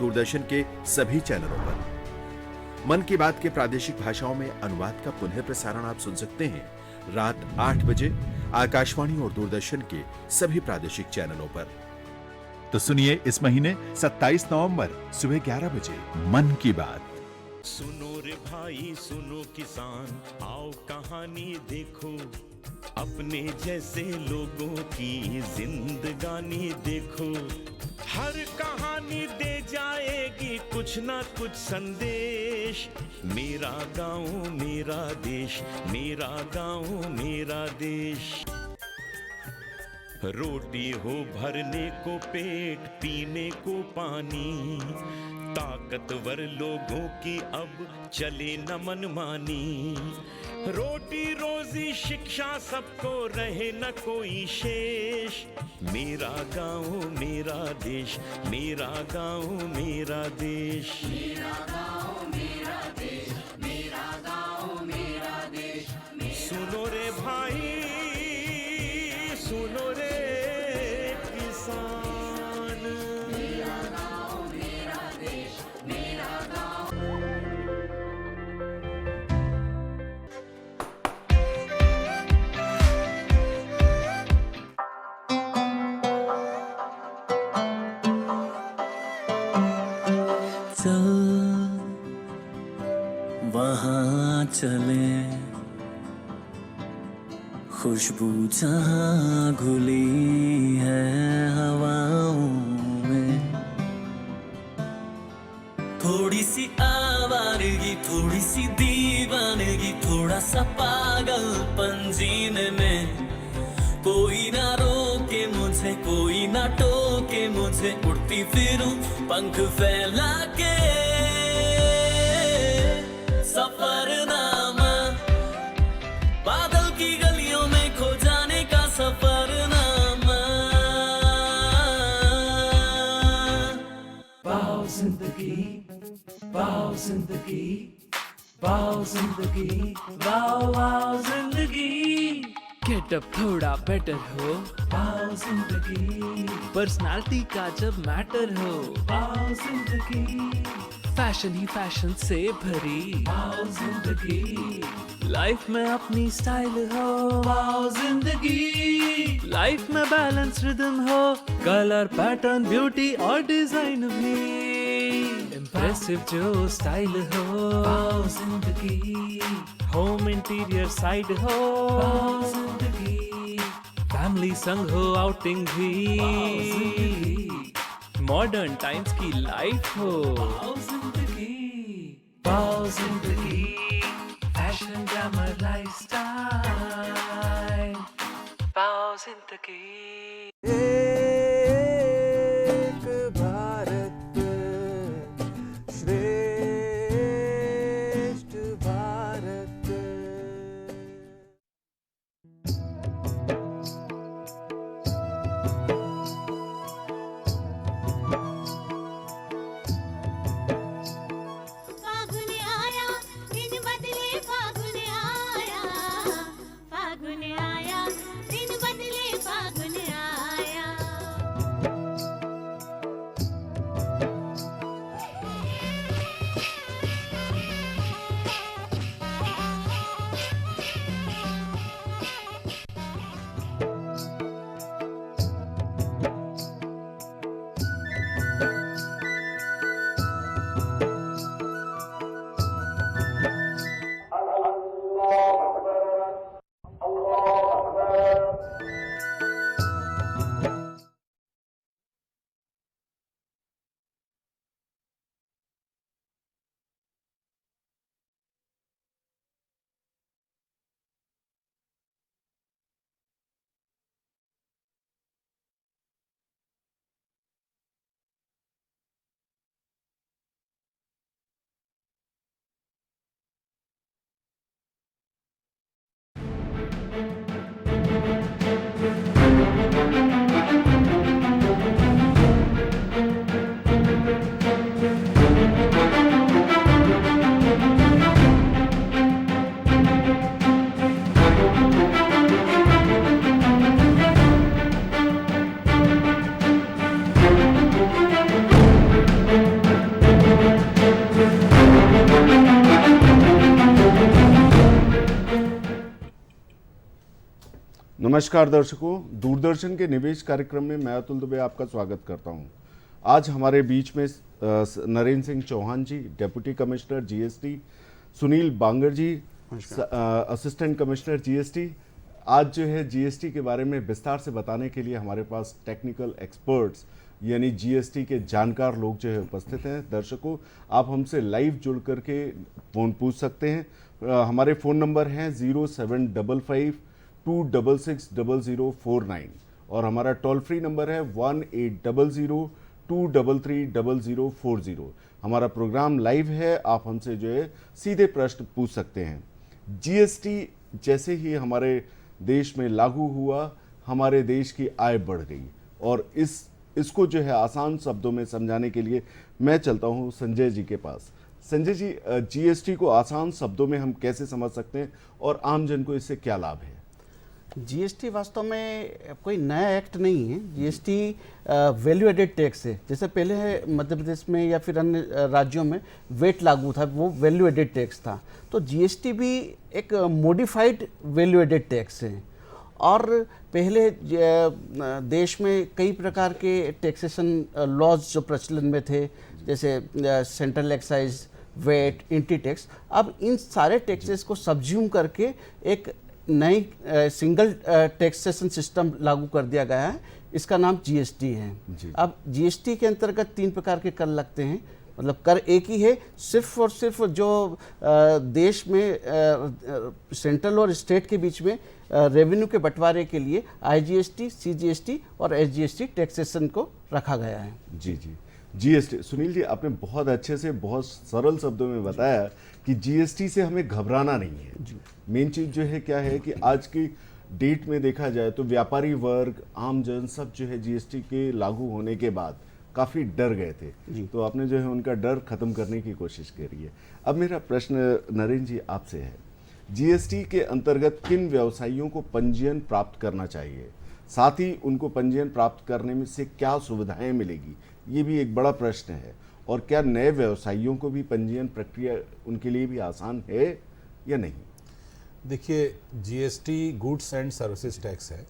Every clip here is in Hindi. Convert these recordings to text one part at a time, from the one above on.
दूरदर्शन के सभी चैनलों पर। मन की बात के प्रादेशिक भाषाओं में अनुवाद का पुनः प्रसारण आप सुन सकते हैं रात 8 बजे आकाशवाणी और दूरदर्शन के सभी प्रादेशिक चैनलों पर। तो सुनिए इस महीने 27 नवंबर सुबह 11 बजे मन की बात। सुनो रे भाई सुनो किसान, आओ कहानी देखो, अपने जैसे लोगों की जिंदगानी देखो। हर कहानी दे जाएगी कुछ ना कुछ संदेश। मेरा गांव मेरा देश, मेरा गांव मेरा देश। रोटी हो भरने को पेट, पीने को पानी, ताकतवर लोगों की अब चले न मनमानी। रोटी रोजी शिक्षा सबको रहे न कोई शेष। मेरा गांव मेरा देश, मेरा गांव मेरा देश। मेरा गांव मेरा देश, मेरा गांव मेरा देश। सुनो रे भाई सुनो रे किसान, मेरा गांव मेरा देश, मेरा गांव। चल वहाँ चले, खुशबू जहाँ घुली है हवाओं में। थोड़ी सी आवारगी, थोड़ी सी दीवानगी, थोड़ा सा पागलपन जीने में। कोई ना रोके मुझे, कोई ना टोके मुझे, उड़ती फिरूं पंख फैला के। सफरनामा बादल की गलियों में खो जाने का सफरनामा। वाओ जिंदगी, वाओ जिंदगी, वाओ जिंदगी, वाओ वाओ जिंदगी। गेटअप थोड़ा बेटर हो, वाओ जिंदगी, पर्सनालिटी का जब मैटर हो, वाओ जिंदगी, फैशन ही फैशन से भरी, वाओ जिंदगी, लाइफ में अपनी स्टाइल हो, वाओ जिंदगी, लाइफ में बैलेंस रिदम हो, कलर पैटर्न ब्यूटी और डिजाइन भी इम्प्रेसिव जो स्टाइल हो। वाओ जिंदगी, होम इंटीरियर साइड हो, वाओ जिंदगी, फैमिली संग हो आउटिंग भी, मॉडर्न टाइम्स की लाइफ हो। वाओ जिंदगी, वाओ जिंदगी, फैशन ग्लैमर लाइफस्टाइल, वाओ जिंदगी। एक भारत श्रेष्ठ भारत। फागुन आया दिन बदले, फागुन आया, फागुन आया दिन बदले, फागुन आया। नमस्कार दर्शकों, दूरदर्शन के निवेश कार्यक्रम में मैं अतुल दुबे आपका स्वागत करता हूं। आज हमारे बीच में नरेंद्र सिंह चौहान जी, डेप्यूटी कमिश्नर जीएसटी, सुनील बांगर जी, असिस्टेंट कमिश्नर जीएसटी। आज जो है जीएसटी के बारे में विस्तार से बताने के लिए हमारे पास टेक्निकल एक्सपर्ट्स यानी जीएसटी के जानकार लोग जो है उपस्थित हैं। दर्शकों, आप हमसे लाइव जुड़ करके फ़ोन पूछ सकते हैं। हमारे फ़ोन नंबर हैं 0755-266-0049 और हमारा टोल फ्री नंबर है 1800-233-0040। हमारा प्रोग्राम लाइव है, आप हमसे जो है सीधे प्रश्न पूछ सकते हैं। जीएसटी जैसे ही हमारे देश में लागू हुआ, हमारे देश की आय बढ़ गई और इसको जो है आसान शब्दों में समझाने के लिए मैं चलता हूं संजय जी के पास। संजय जी, जीएसटी को आसान शब्दों में हम कैसे समझ सकते हैं और आम जन को इससे क्या लाभ है? जीएसटी वास्तव में कोई नया एक्ट नहीं है। जीएसटी वैल्यू एडेड टैक्स है। जैसे पहले है मध्य प्रदेश में या फिर अन्य राज्यों में वेट लागू था, वो वैल्यू एडेड टैक्स था। तो जीएसटी भी एक मॉडिफाइड वैल्यू एडेड टैक्स है। और पहले देश में कई प्रकार के टैक्सेशन लॉज जो प्रचलन में थे, जैसे सेंट्रल एक्साइज, वेट, इंटी टैक्स। अब इन सारे टैक्सेस को सब्ज्यूम करके एक नई सिंगल टैक्सेशन सिस्टम लागू कर दिया गया है। इसका नाम जीएसटी है। अब जीएसटी के अंतर्गत 3 प्रकार के कर लगते हैं, मतलब कर एक ही है, सिर्फ और सिर्फ जो देश में सेंट्रल और स्टेट के बीच में रेवेन्यू के बंटवारे के लिए आईजीएसटी, सीजीएसटी और एसजीएसटी टैक्सेशन को रखा गया है। जी जी, जीएसटी। सुनील जी, आपने बहुत अच्छे से बहुत सरल शब्दों में बताया कि जीएसटी से हमें घबराना नहीं है। मेन चीज़ जो है क्या है कि आज की डेट में देखा जाए तो व्यापारी वर्ग, आम जन सब जो है जीएसटी के लागू होने के बाद काफ़ी डर गए थे, तो आपने जो है उनका डर खत्म करने की कोशिश करी है। अब मेरा प्रश्न नरेंद्र जी आपसे है, जीएसटी के अंतर्गत किन व्यवसायियों को पंजीयन प्राप्त करना चाहिए, साथ ही उनको पंजीयन प्राप्त करने में से क्या सुविधाएं मिलेगी, ये भी एक बड़ा प्रश्न है। और क्या नए व्यवसायियों को भी पंजीयन प्रक्रिया उनके लिए भी आसान है या नहीं? देखिए, GST goods and services tax है,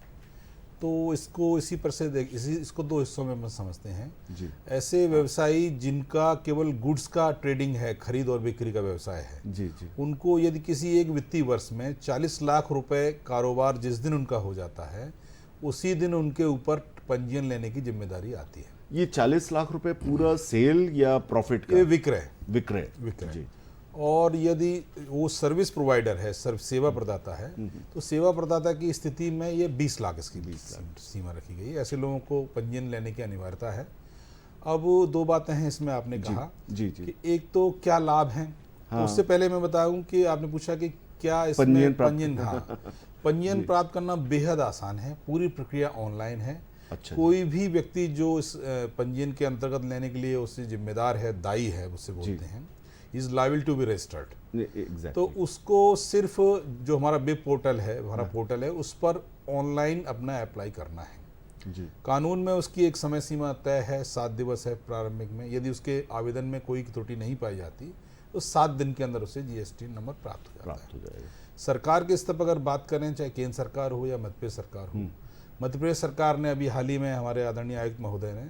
तो इसको इसी पर से इसको 2 हिस्सों में हम समझते हैं जी। ऐसे व्यवसायी जिनका केवल गुड्स का ट्रेडिंग है, खरीद और बिक्री का व्यवसाय है जी जी, उनको यदि किसी एक वित्तीय वर्ष में 40 लाख रुपए कारोबार जिस दिन उनका हो जाता है, उसी दिन उनके ऊपर पंजीयन लेने की जिम्मेदारी आती है। ये 40 लाख रुपए पूरा सेल या प्रॉफिट का? ये विक्रय जी। और यदि वो सर्विस प्रोवाइडर है, सेवा प्रदाता है, तो सेवा प्रदाता की स्थिति में ये 20 लाख इसकी 20 लाख सीमा रखी गई है। ऐसे लोगों को पंजीयन लेने की अनिवार्यता है। अब 2 बातें हैं इसमें, आपने कहा जी, कि एक तो क्या लाभ हैं। हाँ। तो उससे पहले मैं बताऊं कि आपने पूछा कि क्या इसमें पंजीयन प्राप्त करना बेहद आसान है। पूरी प्रक्रिया ऑनलाइन है। अच्छा, कोई भी व्यक्ति जो इस पंजीयन के अंतर्गत लेने के लिए उससे जिम्मेदार है, दायी है, उससे बोलते हैं, is liable to be registered. तो उसको सिर्फ जो हमारा वेब पोर्टल है, हमारा पोर्टल है, उस पर ऑनलाइन अपना अप्लाई करना है जी। कानून में उसकी एक समय सीमा तय है, 7 दिवस है प्रारंभिक में। यदि उसके आवेदन में कोई त्रुटि नहीं पाई जाती तो 7 दिन के अंदर उसे जीएसटी नंबर प्राप्त हो जाता है। सरकार के स्तर पर अगर बात करें, चाहे केंद्र सरकार हो या मध्य प्रदेश सरकार हो, मध्य प्रदेश सरकार ने अभी हाल ही में हमारे आदरणीय आयुक्त महोदय ने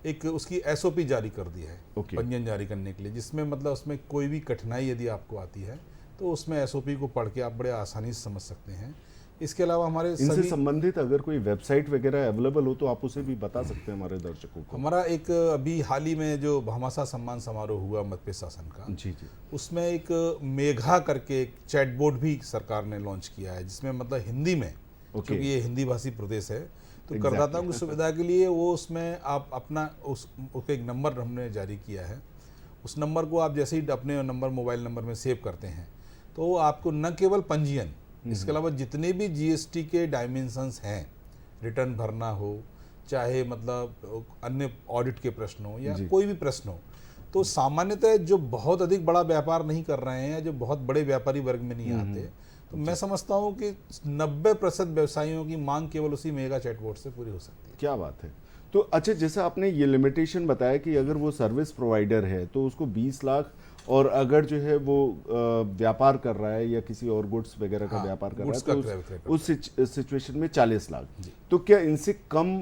एक उसकी एसओपी जारी कर दी है पंजीयन जारी करने के लिए, जिसमें मतलब उसमें कोई भी कठिनाई यदि आपको आती है तो उसमें एसओपी को पढ़ के आप बड़े आसानी से समझ सकते हैं। इसके अलावा हमारे इनसे संबंधित अगर कोई वेबसाइट वगैरह अवेलेबल हो तो आप उसे भी बता सकते हैं हमारे दर्शकों को। हमारा एक अभी हाल ही में जो भामाशाह सम्मान समारोह हुआ मध्य प्रदेश शासन का जी, उसमें एक मेघा करके एक चैटबोर्ड भी सरकार ने लॉन्च किया है, जिसमें मतलब हिंदी में, क्योंकि ये हिंदी भाषी प्रदेश है, तो करदाताओं की सुविधा के लिए वो उसमें आप अपना उसका एक नंबर हमने जारी किया है। उस नंबर को आप जैसे ही अपने मोबाइल नंबर में सेव करते हैं तो आपको न केवल पंजीयन, इसके अलावा जितने भी जीएसटी के डायमेंशंस हैं, रिटर्न भरना हो, चाहे मतलब अन्य ऑडिट के प्रश्न हो या कोई भी प्रश्न हो, तो सामान्यतः जो बहुत अधिक बड़ा व्यापार नहीं कर रहे हैं, जो बहुत बड़े व्यापारी वर्ग में नहीं आते, तो मैं समझता हूं कि 90% व्यवसायियों की मांग केवल उसी मेगा चैटबोर्ड से पूरी हो सकती है। क्या बात है। तो अच्छा, जैसा आपने ये लिमिटेशन बताया कि अगर वो सर्विस प्रोवाइडर है तो उसको 20 लाख, और अगर जो है वो व्यापार कर रहा है या किसी और गुड्स वगैरह का व्यापार कर रहा है तो उस सिचुएशन में 40 लाख। तो क्या इनसे कम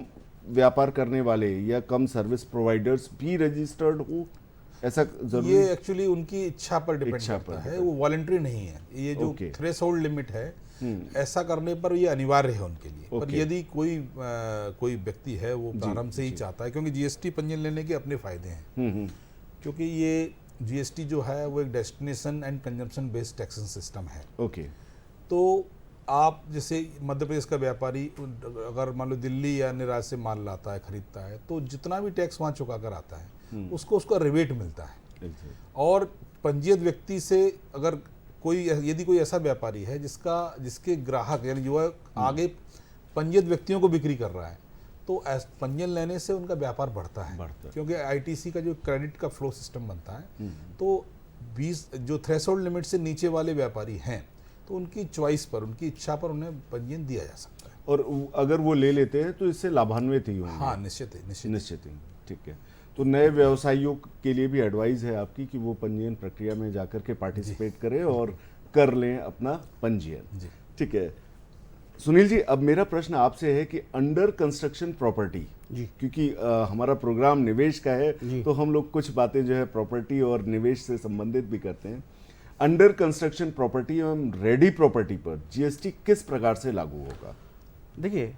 व्यापार करने वाले या कम सर्विस प्रोवाइडर्स भी रजिस्टर्ड हो, ऐसा जरूरी? ये एक्चुअली उनकी इच्छा पर डिपेंड करता है, वो वॉलंटरी नहीं है। ये जो थ्रेशोल्ड लिमिट है, ऐसा करने पर ये अनिवार्य है उनके लिए। पर यदि कोई व्यक्ति है वो प्रारंभ से ही चाहता है, क्योंकि जीएसटी पंजीयन लेने के अपने फायदे हैं, क्योंकि ये जीएसटी जो है वो एक destination and consumption based taxation system है। ओके। तो आप जैसे मध्य प्रदेश का व्यापारी अगर मान लो दिल्ली या अन्य राज्य से माल लाता है, खरीदता है, तो जितना भी टैक्स वहाँ चुका कर आता है उसको उसका रिबेट मिलता है। और पंजीयत व्यक्ति से अगर यदि कोई ऐसा व्यापारी है जिसके ग्राहक यानी जो आगे पंजीयत व्यक्तियों को बिक्री कर रहा है, तो पंजीयन लेने से उनका व्यापार बढ़ता है। क्योंकि आईटीसी का जो क्रेडिट का फ्लो सिस्टम बनता है, तो 20 जो थ्रेशोल्ड लिमिट से नीचे वाले व्यापारी हैं तो उनकी चॉइस पर, उनकी इच्छा पर उन्हें पंजीयन दिया जा सकता है। और अगर वो ले लेते हैं तो इससे लाभान्वित ही होंगे। हाँ, निश्चित ही। ठीक है। तो नए व्यवसायियों के लिए भी एडवाइस है आपकी कि वो पंजीयन प्रक्रिया में जाकर के पार्टिसिपेट करें और कर लें अपना पंजीयन। ठीक है सुनील जी, अब मेरा प्रश्न आपसे है कि अंडर कंस्ट्रक्शन प्रॉपर्टी, क्योंकि हमारा प्रोग्राम निवेश का है तो हम लोग कुछ बातें जो है प्रॉपर्टी और निवेश से संबंधित भी करते हैं। अंडर कंस्ट्रक्शन प्रॉपर्टी एवं रेडी प्रॉपर्टी पर जीएसटी किस प्रकार से लागू होगा? देखिए,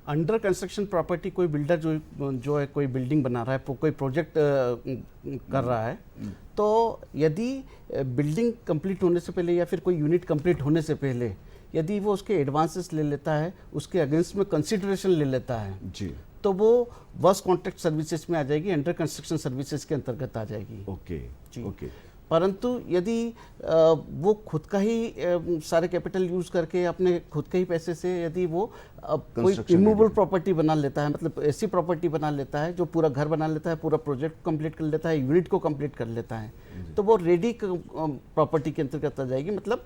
अंडर कंस्ट्रक्शन प्रॉपर्टी कोई बिल्डर जो है कोई बिल्डिंग बना रहा है, कोई प्रोजेक्ट कर रहा है, तो यदि बिल्डिंग कंप्लीट होने से पहले या फिर कोई यूनिट कंप्लीट होने से पहले यदि वो उसके एडवांसेस ले लेता है, उसके अगेंस्ट में कंसिडरेशन ले लेता है जी, तो वो वर्क कॉन्ट्रैक्ट सर्विसेज में आ जाएगी, अंडर कंस्ट्रक्शन सर्विसेज के अंतर्गत आ जाएगी। ओके जी। ओके। परंतु यदि वो खुद का ही सारे कैपिटल यूज करके अपने खुद के ही पैसे से यदि वो कोई इमूवेबल प्रॉपर्टी बना लेता है, मतलब ऐसी प्रॉपर्टी बना लेता है जो पूरा घर बना लेता है, पूरा प्रोजेक्ट कंप्लीट कर लेता है, यूनिट को कंप्लीट कर लेता है, तो वो रेडी प्रॉपर्टी के अंतर्गत आ जाएगी। मतलब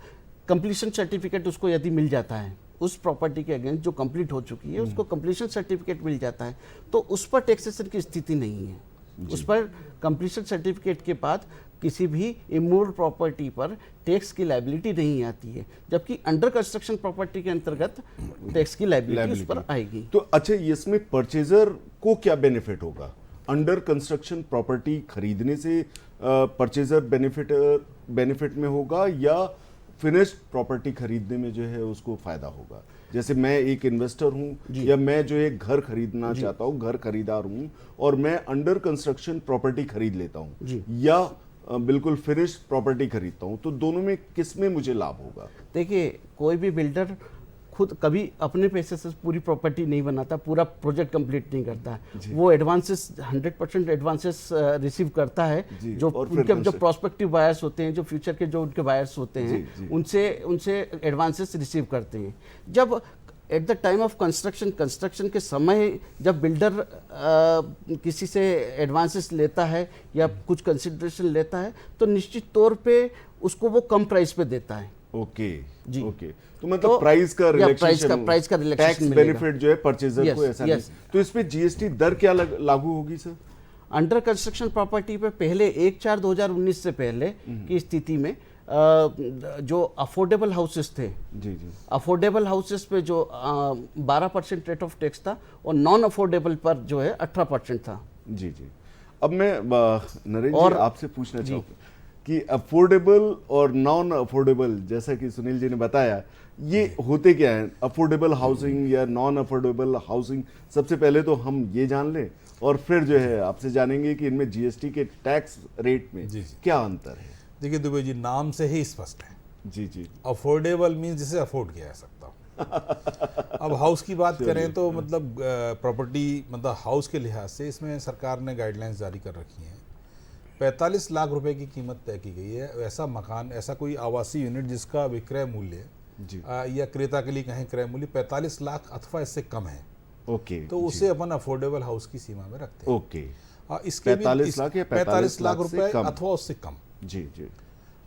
कंप्लीशन सर्टिफिकेट उसको यदि मिल जाता है, उस प्रॉपर्टी के अगेंस्ट जो कंप्लीट हो चुकी है उसको कंप्लीशन सर्टिफिकेट मिल जाता है, तो उस पर टैक्सेशन की स्थिति नहीं है। उस पर कंप्लीशन सर्टिफिकेट के बाद किसी भी इमूवेबल प्रॉपर्टी पर टैक्स की लायबिलिटी नहीं आती है, जबकि अंडर कंस्ट्रक्शन प्रॉपर्टी के अंतर्गत टैक्स की लायबिलिटी उस पर आएगी। तो अच्छा, इसमें परचेजर को क्या बेनिफिट होगा? अंडर कंस्ट्रक्शन प्रॉपर्टी खरीदने से परचेजर बेनिफिट में होगा या फिनिश्ड प्रॉपर्टी खरीदने में जो है उसको फायदा होगा? जैसे मैं एक इन्वेस्टर हूं या मैं जो एक घर खरीदना चाहता हूं, घर खरीदार हूं, और मैं अंडर कंस्ट्रक्शन प्रॉपर्टी खरीद लेता हूं या बिल्कुल फिनिश्ड प्रॉपर्टी खरीदता हूं, तो दोनों में किस में मुझे लाभ होगा? देखिए, कोई भी बिल्डर खुद कभी अपने पैसे से पूरी प्रॉपर्टी नहीं बनाता, पूरा प्रोजेक्ट कंप्लीट नहीं करता। वो एडवांसेस 100% एडवांसेस रिसीव करता है, जो उनके जो प्रोस्पेक्टिव बायर्स होते हैं, जो फ्यूचर के जो उनके बायर्स होते हैं, उनसे एडवांसेस रिसीव करते हैं। जब at the time of construction के समय जब बिल्डर किसी से एडवांसेस लेता है या कुछ कंसिडरेशन लेता है, तो निश्चित तौर पे उसको वो कम प्राइस पे देता है। ओके जी। ओके। तो मतलब प्राइस का रिलैक्सेशन, टैक्स बेनिफिट जो है परचेजर को ऐसा नहीं। तो इस पे जीएसटी दर क्या लागू होगी सर? अंडर कंस्ट्रक्शन प्रॉपर्टी पे पहले 1/4/2019 से पहले की स्थिति में जो अफोर्डेबल हाउसेस थे, अफोर्डेबल हाउसेस पे जो 12% रेट ऑफ टैक्स था और नॉन अफोर्डेबल पर जो है 18% था। जी जी। अब मैं नरेंद्र जी आपसे पूछना चाहूँगा कि अफोर्डेबल और नॉन अफोर्डेबल, जैसा कि सुनील जी ने बताया, ये होते क्या है? अफोर्डेबल हाउसिंग या नॉन अफोर्डेबल हाउसिंग, सबसे पहले तो हम ये जान लें और फिर जो है आपसे जानेंगे कि इनमें जीएसटी के टैक्स रेट में क्या अंतर है। देखिए दुबे जी, नाम से ही स्पष्ट है। जी जी। अफोर्डेबल मीन्स जिसे अफोर्ड किया जा सकता हो। अब हाउस की बात करें तो मतलब प्रॉपर्टी, मतलब हाउस के लिहाज से इसमें सरकार ने गाइडलाइंस जारी कर रखी हैं। 45 लाख रुपए की कीमत तय की गई है। ऐसा मकान, ऐसा कोई आवासीय यूनिट जिसका विक्रय मूल्य या क्रेता के लिए कहें क्रय मूल्य 45 लाख अथवा इससे कम है, ओके, तो उसे अपन अफोर्डेबल हाउस की सीमा में रखते हैं। ओके। इसके 45 लाख या 45 लाख रुपए अथवा उससे कम। जी जी।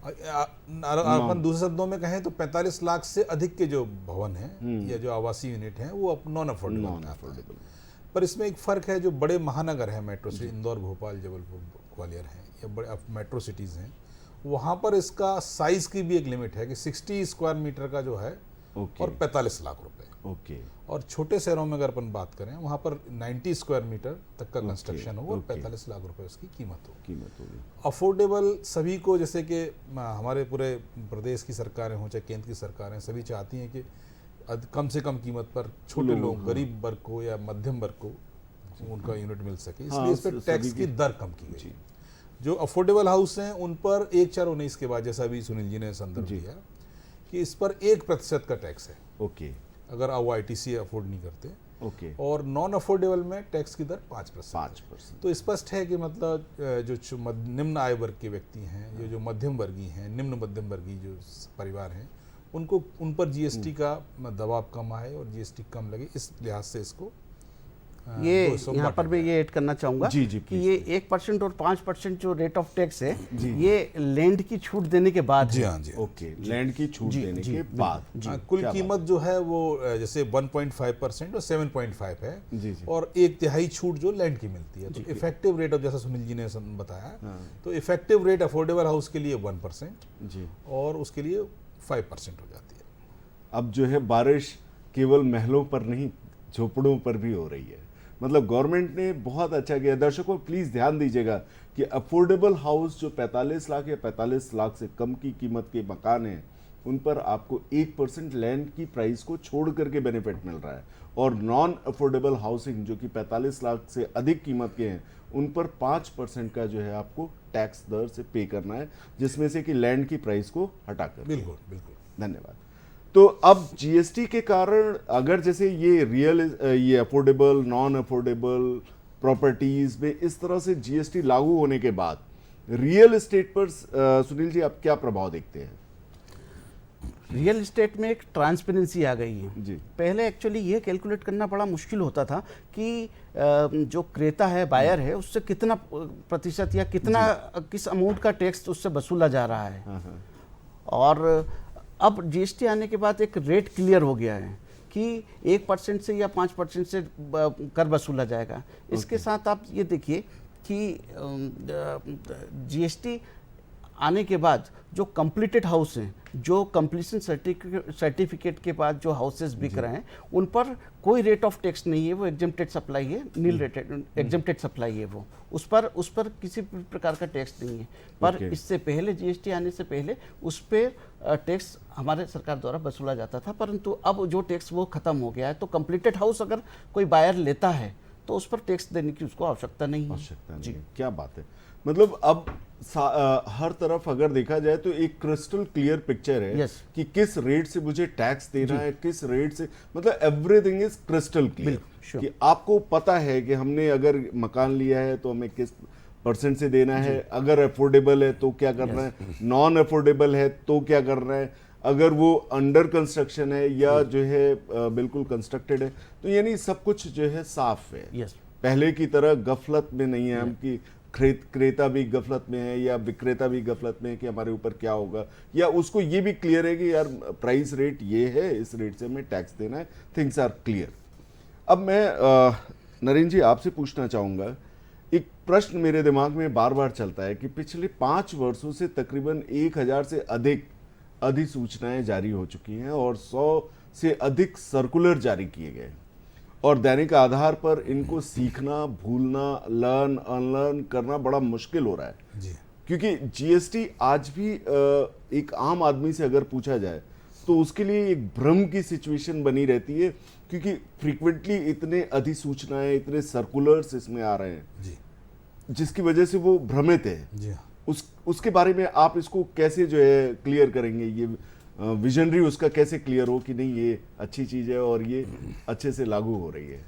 अपन दूसरे शब्दों में कहें तो 45 लाख से अधिक के जो भवन हैं या जो आवासीय यूनिट हैं वो नॉन अफोर्डेबल। पर इसमें एक फ़र्क है, जो बड़े महानगर हैं मेट्रो सिटी, इंदौर, भोपाल, जबलपुर, ग्वालियर हैं, या बड़े मेट्रो सिटीज़ हैं, वहाँ पर इसका साइज़ की भी एक लिमिट है कि 60 स्क्वायर मीटर का जो है और 45 लाख रुपए। ओके। और छोटे शहरों में अगर अपन बात करें, वहाँ पर 90 स्क्वायर मीटर तक का कंस्ट्रक्शन हो और 45 लाख रुपए उसकी कीमत होगी। अफोर्डेबल सभी को, जैसे कि हमारे पूरे प्रदेश की सरकारें हों चाहे केंद्र की सरकारें, सभी चाहती हैं कि कम से कम कीमत पर छोटे लोग, गरीब वर्ग को या मध्यम वर्ग को उनका यूनिट मिल सके, इसलिए इस पर टैक्स की दर कम की गई। जो अफोर्डेबल हाउस हैं उन पर 1/4/19 के बाद, जैसा अभी सुनील जी ने संदर्भ दिया, कि इस पर 1% का टैक्स है। ओके। अगर वो ITC अफोर्ड नहीं करते। ओके। और नॉन अफोर्डेबल में टैक्स की दर 5%। 5%। तो स्पष्ट है कि मतलब जो निम्न आय वर्ग के व्यक्ति हैं, जो मध्यम वर्गीय हैं, निम्न मध्यम वर्गीय जो परिवार हैं, उनको उन पर GST का दबाव कम आए और GST कम लगे, इस लिहाज से इसको ये यहाँ पर मैं ये ऐड करना चाहूँगा कि ये 1% और 5% जो रेट ऑफ टैक्स है, ये लैंड की छूट देने के बाद। जी हाँ जी। ओके, लैंड की छूट देने के बाद कुल कीमत जो है वो जैसे 1.5% और 7.5 है। जी। और 1/3 छूट जो लैंड की मिलती है। तो इफेक्टिव रेट, अब जैसा सुनील जी ने बताया, तो इफेक्टिव रेट अफोर्डेबल हाउस के लिए 1% जी, और उसके लिए 5% हो जाती है। अब जो है बारिश केवल महलों पर नहीं, झोपड़ों पर भी हो रही है। मतलब गवर्नमेंट ने बहुत अच्छा किया। दर्शकों प्लीज ध्यान दीजिएगा कि अफोर्डेबल हाउस जो 45 लाख या 45 लाख से कम की कीमत के मकान हैं, उन पर आपको 1% लैंड की प्राइस को छोड़ करके बेनिफिट मिल रहा है, और नॉन अफोर्डेबल हाउसिंग जो कि 45 लाख से अधिक कीमत के हैं, उन पर 5% का जो है आपको टैक्स दर से पे करना है, जिसमें से कि लैंड की प्राइस को हटाकर। बिल्कुल बिल्कुल। धन्यवाद। तो अब GST के कारण अगर जैसे ये अफोर्डेबल, नॉन अफोर्डेबल प्रॉपर्टीज में इस तरह से GST लागू होने के बाद रियल एस्टेट पर सुनील जी आप क्या प्रभाव देखते हैं? रियल एस्टेट में एक ट्रांसपेरेंसी आ गई है जी। पहले एक्चुअली ये कैलकुलेट करना बड़ा मुश्किल होता था कि जो क्रेता है, बायर है, उससे कितना प्रतिशत या कितना किस अमाउंट का टैक्स उससे वसूला जा रहा है। और अब GST आने के बाद एक रेट क्लियर हो गया है कि 1% से या 5% से कर वसूला जाएगा। इसके साथ आप ये देखिए कि GST आने के बाद जो कंप्लीटेड हाउस हैं, जो कंप्लीशन सर्टिफिकेट के बाद जो हाउसेस बिक रहे हैं, उन पर कोई रेट ऑफ टैक्स नहीं है, वो एग्जेम्प्टेड सप्लाई है, नील रेटेड एग्जेम्प्टेड सप्लाई है, वो उस पर किसी प्रकार का टैक्स नहीं है। पर इससे पहले GST आने से पहले उस पर टैक्स हमारे सरकार द्वारा वसूला जाता था, परंतु अब जो टैक्स वो खत्म हो गया है। तो कंप्लीटेड हाउस अगर कोई बायर लेता है तो उस पर टैक्स देने की उसको आवश्यकता नहीं है। जी, क्या बात है। मतलब अब हर तरफ अगर देखा जाए तो एक क्रिस्टल क्लियर पिक्चर है कि किस रेट से मुझे टैक्स देना है, किस रेट से, मतलब एवरीथिंग इज क्रिस्टल क्लियर कि आपको पता है कि हमने अगर मकान लिया है तो हमें किस % से देना है, अगर अफोर्डेबल है तो क्या करना है, नॉन अफोर्डेबल है तो क्या करना है, अगर वो अंडर कंस्ट्रक्शन है या जो है बिल्कुल कंस्ट्रक्टेड है, तो यानी सब कुछ जो है साफ है। पहले की तरह गफलत में नहीं है हम कि क्रेता भी गफलत में है या विक्रेता भी गफलत में है कि हमारे ऊपर क्या होगा, या उसको ये भी क्लियर है कि यार प्राइस रेट ये है, इस रेट से हमें टैक्स देना है। Things are clear. अब मैं नरेंद्र जी आपसे पूछना चाहूँगा, एक प्रश्न मेरे दिमाग में बार बार चलता है कि पिछले 5 वर्षों से तकरीबन 1000 से अधिक अधिसूचनाएं जारी हो चुकी हैं और 100 से अधिक सर्कुलर जारी किए गए, और दैनिक आधार पर इनको सीखना, भूलना, लर्न अनलर्न करना बड़ा मुश्किल हो रहा है जी। क्योंकि GST आज भी एक आम आदमी से अगर पूछा जाए तो उसके लिए एक भ्रम की सिचुएशन बनी रहती है, क्योंकि फ्रीक्वेंटली इतने अधिसूचनाएं, इतने सर्कुलर्स इसमें आ रहे हैं जी, जिसकी वजह से वो भ्रमित है जी। उसके बारे में आप इसको कैसे जो है क्लियर करेंगे, ये विजनरी उसका कैसे क्लियर हो कि नहीं ये अच्छी चीज़ है और ये अच्छे से लागू हो रही है?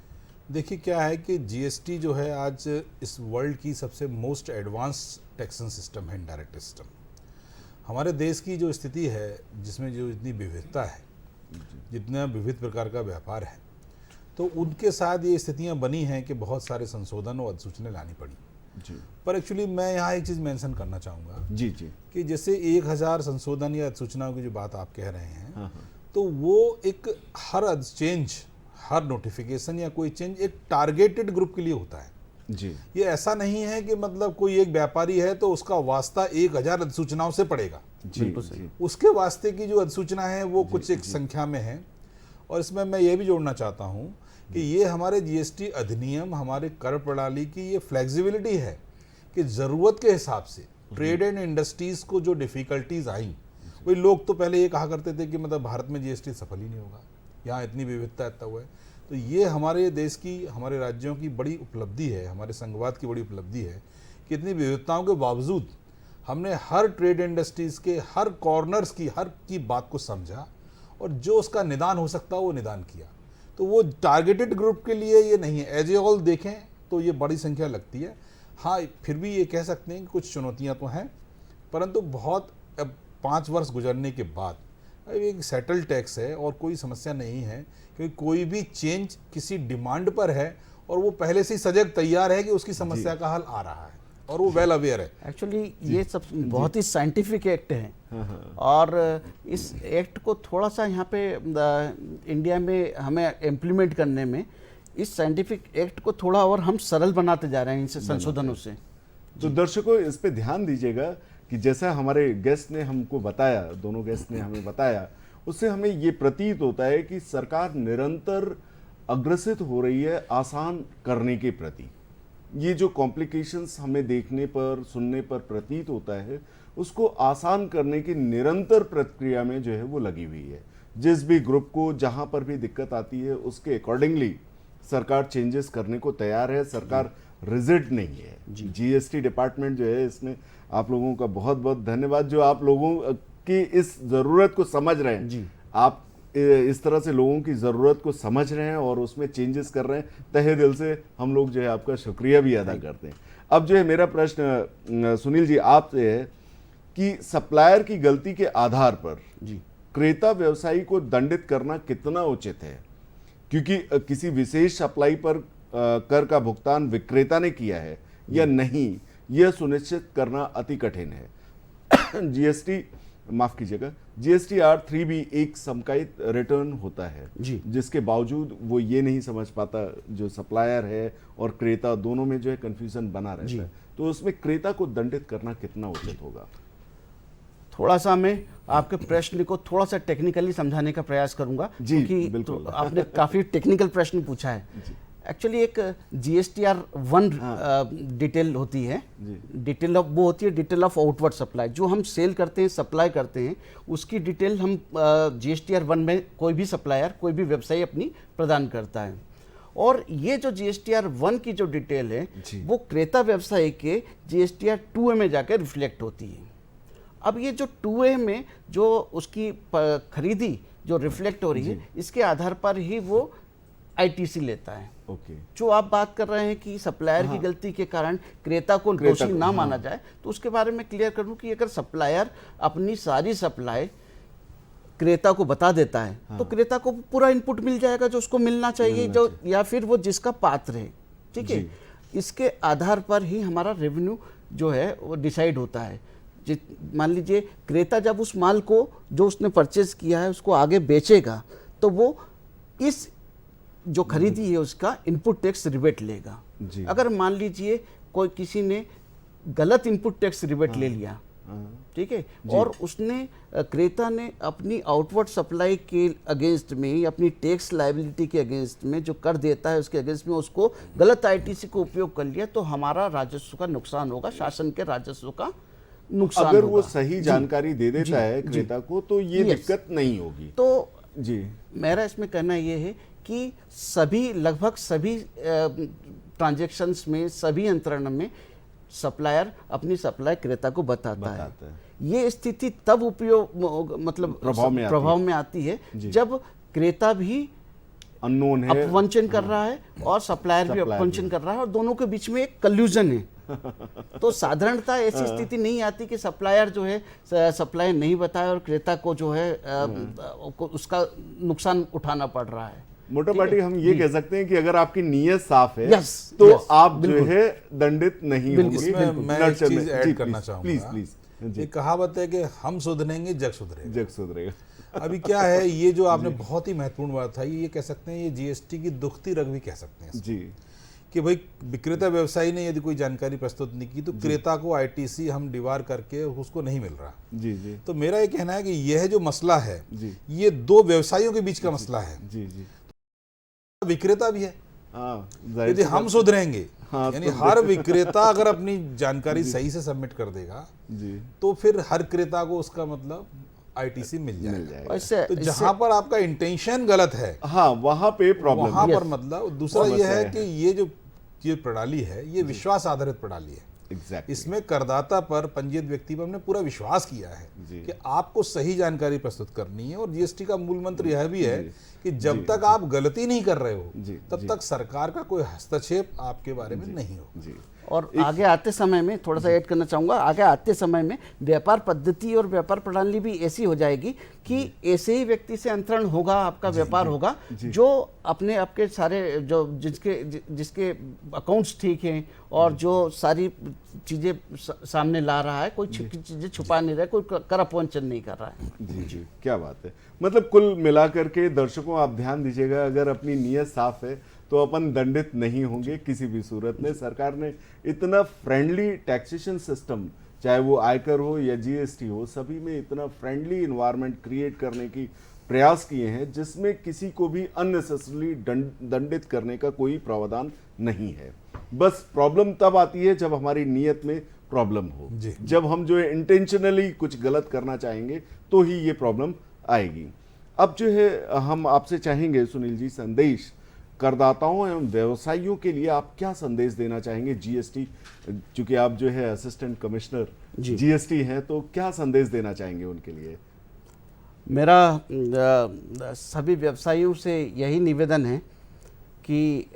देखिए क्या है कि GST जो है आज इस वर्ल्ड की सबसे मोस्ट एडवांस टैक्सेशन सिस्टम है, इनडायरेक्ट सिस्टम। हमारे देश की जो स्थिति है, जिसमें जो इतनी विविधता है, जितना विविध प्रकार का व्यापार है, तो उनके साथ ये स्थितियां बनी हैं कि बहुत सारे संशोधन और अधिसूचनाएं लानी पड़ी जी। पर एक्चुअली मैं यहाँ एक चीज़ मेंशन करना चाहूँगा जी कि जैसे 1000 संशोधन या सूचनाओं की जो बात आप कह रहे हैं, तो वो एक हर हर नोटिफिकेशन या कोई चेंज एक टारगेटेड ग्रुप के लिए होता है। जी, ये ऐसा नहीं है कि मतलब कोई एक व्यापारी है तो उसका वास्ता 1000 अधिसूचनाओं से पड़ेगा। जी, जी, उसके वास्ते की जो अधिसूचना है वो कुछ एक संख्या में है। और इसमें मैं ये भी जोड़ना चाहता हूँ कि ये हमारे जीएसटी अधिनियम, हमारे कर प्रणाली की ये फ्लेक्सिबिलिटी है कि ज़रूरत के हिसाब से ट्रेड एंड इंडस्ट्रीज़ को जो डिफ़िकल्टीज़ आई, वही लोग तो पहले ये कहा करते थे कि मतलब भारत में जीएसटी सफल ही नहीं होगा, यहाँ इतनी विविधता इतना हुआ है। तो ये हमारे देश की, हमारे राज्यों की बड़ी उपलब्धि है, हमारे संघवाद की बड़ी उपलब्धि है कि इतनी विविधताओं के बावजूद हमने हर ट्रेड इंडस्ट्रीज़ के हर कॉर्नर्स की, हर की बात को समझा और जो उसका निदान हो सकता है वो निदान किया। तो वो टारगेटेड ग्रुप के लिए ये नहीं है। एज ए ऑल देखें तो ये बड़ी संख्या लगती है। हाँ, फिर भी ये कह सकते हैं कि कुछ चुनौतियाँ तो हैं, परंतु बहुत 5 वर्ष गुजरने के बाद एक सेटल टैक्स है और कोई समस्या नहीं है, क्योंकि कोई भी चेंज किसी डिमांड पर है और वो पहले से ही सजग तैयार है कि उसकी समस्या का हल आ रहा है और वो वेल अवेयर है। एक्चुअली ये सब बहुत ही साइंटिफिक एक्ट है और इस एक्ट को थोड़ा सा यहाँ पे इंडिया में हमें इम्प्लीमेंट करने में इस साइंटिफिक एक्ट को थोड़ा और हम सरल बनाते जा रहे हैं इनसे संशोधनों से। तो दर्शकों इस पे ध्यान दीजिएगा कि जैसा हमारे गेस्ट ने हमको बताया, दोनों गेस्ट ने हमें बताया, उससे हमें ये प्रतीत होता है कि सरकार निरंतर अग्रसित हो रही है आसान करने के प्रति। ये जो कॉम्प्लिकेशंस हमें देखने पर, सुनने पर प्रतीत होता है, उसको आसान करने की निरंतर प्रक्रिया में जो है वो लगी हुई है। जिस भी ग्रुप को जहाँ पर भी दिक्कत आती है उसके अकॉर्डिंगली सरकार चेंजेस करने को तैयार है। सरकार रिजिड नहीं है। जीएसटी डिपार्टमेंट जो है, इसमें आप लोगों का बहुत बहुत धन्यवाद जो आप लोगों की इस ज़रूरत को समझ रहे हैं। आप इस तरह से लोगों की ज़रूरत को समझ रहे हैं और उसमें चेंजेस कर रहे हैं। तहे दिल से हम लोग जो है आपका शुक्रिया भी अदा करते हैं। अब जो है मेरा प्रश्न सुनील जी आपसे है कि सप्लायर की गलती के आधार पर क्रेता व्यवसायी को दंडित करना कितना उचित है, क्योंकि किसी विशेष सप्लाई पर कर का भुगतान विक्रेता ने किया है या नहीं, यह सुनिश्चित करना अति कठिन है। जीएसटी माफ कीजिएगा, GSTR 3B एक समकालिक रिटर्न होता है जिसके बावजूद वो ये नहीं समझ पाता, जो सप्लायर है और क्रेता दोनों में जो है कंफ्यूजन बना रहता है। तो उसमें क्रेता को दंडित करना कितना उचित होगा? थोड़ा सा मैं आपके प्रश्न को थोड़ा सा टेक्निकली समझाने का प्रयास करूंगा, क्योंकि तो आपने काफी टेक्निकल प्रश्न पूछा है। एक्चुअली एक GSTR 1 डिटेल होती है, डिटेल ऑफ वो होती है डिटेल ऑफ आउटवर्ड सप्लाई। जो हम सेल करते हैं, सप्लाई करते हैं, उसकी डिटेल हम GSTR 1 में कोई भी सप्लायर, कोई भी व्यवसायी अपनी प्रदान करता है। और ये जो GSTR 1 की जो डिटेल है वो क्रेता व्यवसायी के GSTR 2A में जाकर रिफ्लेक्ट होती है। अब ये जो 2A में जो उसकी खरीदी जो रिफ्लेक्ट हो रही है, इसके आधार पर ही वो ITC लेता है। जो आप बात कर रहे हैं कि सप्लायर की गलती के कारण क्रेता को दोषी ना माना जाए, तो उसके बारे में क्लियर करूं कि अगर सप्लायर अपनी सारी सप्लाई क्रेता को बता देता है तो क्रेता को पूरा इनपुट मिल जाएगा जो उसको मिलना चाहिए, जो या फिर वो जिसका पात्र है। ठीक है, इसके आधार पर ही हमारा रेवेन्यू जो है वो डिसाइड होता है। मान लीजिए क्रेता जब उस माल को जो उसने परचेज किया है उसको आगे बेचेगा, तो वो इस जो खरीदी है उसका इनपुट टैक्स रिबेट लेगा। अगर मान लीजिए कोई किसी ने गलत इनपुट टैक्स रिबेट ले लिया, ठीक है, और उसने क्रेता ने अपनी आउटवर्ड सप्लाई के अगेंस्ट में या अपनी टैक्स लायबिलिटी के अगेंस्ट में जो कर देता है उसके अगेंस्ट में उसको गलत ITC को उपयोग कर लिया, तो हमारा राजस्व का नुकसान होगा, शासन के राजस्व का नुकसान अगर होगा। वो सही जानकारी दे देता है क्रेता को तो ये दिक्कत नहीं होगी। तो मेरा इसमें कहना ये है कि सभी, लगभग सभी ट्रांजैक्शंस में, सभी अंतरण में सप्लायर अपनी सप्लाई क्रेता को बताता है। ये स्थिति तब उपयोग मतलब प्रभाव में आती है जब क्रेता भी अननोन है, अपवंचन कर रहा है और सप्लायर भी अपवंचन कर रहा है और दोनों के बीच में एक कल्यूजन है। तो साधारणतः ऐसी स्थिति नहीं आती कि सप्लायर जो है सप्लाई नहीं बताए और क्रेता को जो है उसका नुकसान उठाना पड़ रहा है। मोटा पाटी हम ये कह सकते हैं कि अगर आपकी नीयत साफ है तो आप जो है दंडित नहीं होंगे। मैं एक चीज ऐड करना चाहूंगा। प्लीज। जी। एक कहावत है कि हम सुधरेंगे जग सुधरेगा। जग सुधरेगा। अभी क्या है, ये जो आपने बहुत ही महत्वपूर्ण बात था, ये कह सकते हैं, ये जीएसटी की दुखती रग भी कह सकते हैं जी। कि भाई विक्रेता व्यवसायी ने यदि कोई जानकारी प्रस्तुत नहीं की तो क्रेता को आईटीसी हम डिवार करके उसको नहीं मिल रहा। जी जी तो मेरा ये कहना है कि यह जो मसला है जी ये दो व्यवसायियों के बीच का मसला है। जी जी विक्रेता भी है। हाँ, यदि हम सुधरेंगे, हाँ, यानी हर विक्रेता अगर अपनी जानकारी सही से सबमिट कर देगा जी तो फिर हर क्रेता को उसका मतलब आईटीसी मिल जाएगा। इससे तो जहां पर आपका इंटेंशन गलत है, हाँ, वहां पे प्रॉब्लम वहां है। पर मतलब दूसरा ये है कि ये जो प्रणाली है ये विश्वास आधारित प्रणाली है। Exactly. इसमें करदाता पर, पंजीयत व्यक्ति पर हमने पूरा विश्वास किया है जी। कि आपको सही जानकारी प्रस्तुत करनी है। और जीएसटी का मूल मंत्र यह भी है कि जब तक आप गलती नहीं कर रहे हो जी, तब तक सरकार का कोई हस्तक्षेप आपके बारे में नहीं हो। जी। और आगे आते समय में थोड़ा सा ऐड करना चाहूँगा, आगे आते समय में व्यापार पद्धति और व्यापार प्रणाली भी ऐसी हो जाएगी कि ऐसे ही व्यक्ति से अंतरण होगा, आपका व्यापार होगा जो अपने आपके सारे जो जिसके अकाउंट्स ठीक हैं और जो सारी चीज़ें सामने ला रहा है, कोई चीज़ें छुपा नहीं रहा है, कोई कर अपवंचन नहीं कर रहा है। जी जी, क्या बात है। मतलब कुल मिलाकर के दर्शकों आप ध्यान दीजिएगा, अगर अपनी नीयत साफ है तो अपन दंडित नहीं होंगे किसी भी सूरत में। सरकार ने इतना फ्रेंडली टैक्सेशन सिस्टम, चाहे वो आयकर हो या जीएसटी हो, सभी में इतना फ्रेंडली इन्वायरमेंट क्रिएट करने की प्रयास किए हैं जिसमें किसी को भी अननेसेसरली दंडित करने का कोई प्रावधान नहीं है। बस प्रॉब्लम तब आती है जब हमारी नीयत में प्रॉब्लम हो। जब हम जो है इंटेंशनली कुछ गलत करना चाहेंगे तो ही ये प्रॉब्लम आएगी। अब जो है हम आपसे चाहेंगे सुनील जी, संदेश करदाताओं एवं व्यवसायियों के लिए आप क्या संदेश देना चाहेंगे? जीएसटी, चूंकि आप जो है असिस्टेंट कमिश्नर जीएसटी हैं, तो क्या संदेश देना चाहेंगे उनके लिए? मेरा सभी व्यवसायियों से यही निवेदन है कि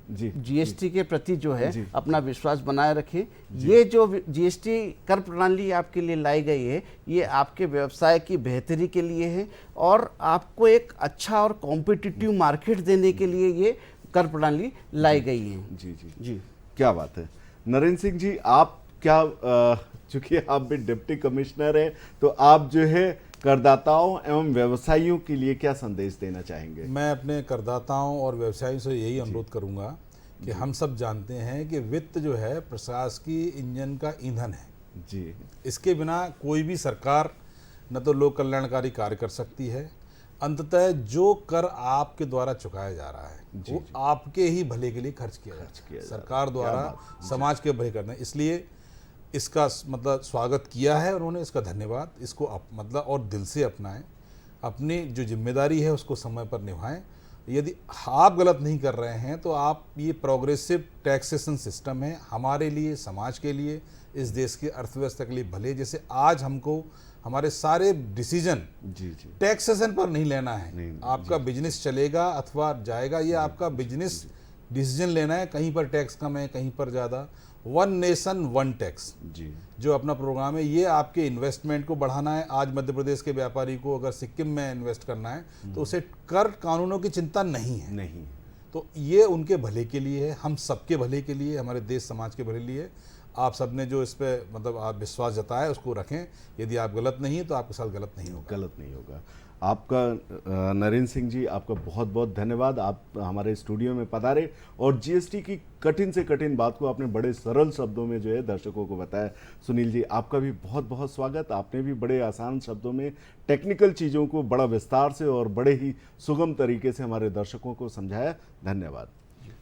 जीएसटी के प्रति जो है अपना विश्वास बनाए रखें। ये जो जीएसटी कर प्रणाली आपके लिए लाई गई है, ये आपके व्यवसाय की बेहतरी के लिए है और आपको एक अच्छा और कॉम्पिटिटिव मार्केट देने के लिए ये कर प्रणाली लाई गई है। जी जी जी, क्या बात है। नरेंद्र सिंह जी, आप क्या, चूंकि आप भी डिप्टी कमिश्नर हैं, तो आप जो है करदाताओं एवं व्यवसायियों के लिए क्या संदेश देना चाहेंगे? मैं अपने करदाताओं और व्यवसायियों से यही अनुरोध करूंगा कि हम सब जानते हैं कि वित्त जो है प्रशासकीय इंजन का ईंधन है जी। इसके बिना कोई भी सरकार न तो लोक कल्याणकारी कार्य कर सकती है। अंततः जो कर आपके द्वारा चुकाया जा रहा है वो आपके ही भले के लिए खर्च किया जाता है, सरकार द्वारा समाज के भले करना। इसलिए इसका मतलब स्वागत किया है उन्होंने, इसका धन्यवाद। इसको मतलब और दिल से अपनाएं, अपनी जो जिम्मेदारी है उसको समय पर निभाएं। यदि आप गलत नहीं कर रहे हैं तो आप, ये प्रोग्रेसिव टैक्सेशन सिस्टम है हमारे लिए, समाज के लिए, इस देश की अर्थव्यवस्था के लिए भले। जैसे आज हमको हमारे सारे डिसीजन टैक्सेशन पर नहीं लेना है, आपका बिजनेस चलेगा अथवा जाएगा, ये आपका बिजनेस डिसीजन लेना है। कहीं पर टैक्स कम है, कहीं पर ज़्यादा। वन नेशन वन टैक्स जो अपना प्रोग्राम है, ये आपके इन्वेस्टमेंट को बढ़ाना है। आज मध्य प्रदेश के व्यापारी को अगर सिक्किम में इन्वेस्ट करना है तो उसे कर कानूनों की चिंता नहीं है। तो ये उनके भले के लिए है, हम सबके भले के लिए, हमारे देश समाज के भले के लिए। आप सबने जो इस पे मतलब आप विश्वास जताया उसको रखें। यदि आप गलत नहीं है तो आपके साथ गलत नहीं होगा। आपका नरेंद्र सिंह जी, आपका बहुत बहुत धन्यवाद। आप हमारे स्टूडियो में पधारे और जीएसटी की कठिन से कठिन बात को आपने बड़े सरल शब्दों में जो है दर्शकों को बताया। सुनील जी, आपका भी बहुत बहुत स्वागत। आपने भी बड़े आसान शब्दों में टेक्निकल चीज़ों को बड़ा विस्तार से और बड़े ही सुगम तरीके से हमारे दर्शकों को समझाया। धन्यवाद।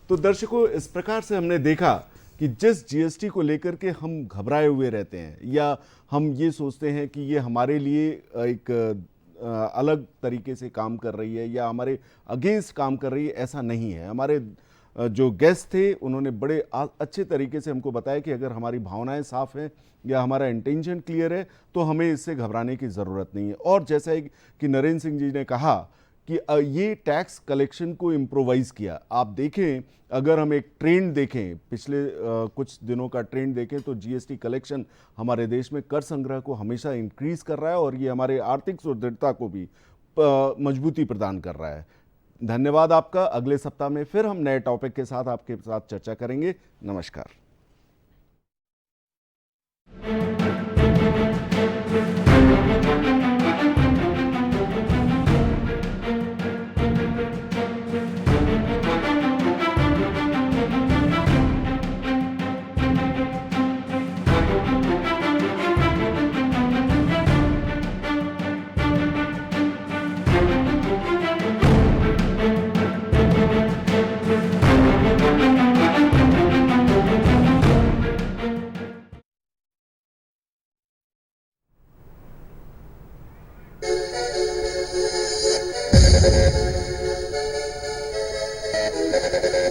तो दर्शकों, इस प्रकार से हमने देखा कि जिस जीएसटी को लेकर के हम घबराए हुए रहते हैं या हम ये सोचते हैं कि ये हमारे लिए एक अलग तरीके से काम कर रही है या हमारे अगेंस्ट काम कर रही है, ऐसा नहीं है। हमारे जो गेस्ट थे उन्होंने बड़े अच्छे तरीके से हमको बताया कि अगर हमारी भावनाएं साफ हैं या हमारा इंटेंशन क्लियर है तो हमें इससे घबराने की ज़रूरत नहीं है। और जैसा कि नरेंद्र सिंह जी ने कहा कि ये टैक्स कलेक्शन को इम्प्रोवाइज़ किया। आप देखें, अगर हम एक ट्रेंड देखें, पिछले कुछ दिनों का ट्रेंड देखें तो जीएसटी कलेक्शन हमारे देश में कर संग्रह को हमेशा इंक्रीज़ कर रहा है और ये हमारे आर्थिक सुदृढ़ता को भी मजबूती प्रदान कर रहा है। धन्यवाद आपका। अगले सप्ताह में फिर हम नए टॉपिक के साथ आपके साथ चर्चा करेंगे। नमस्कार।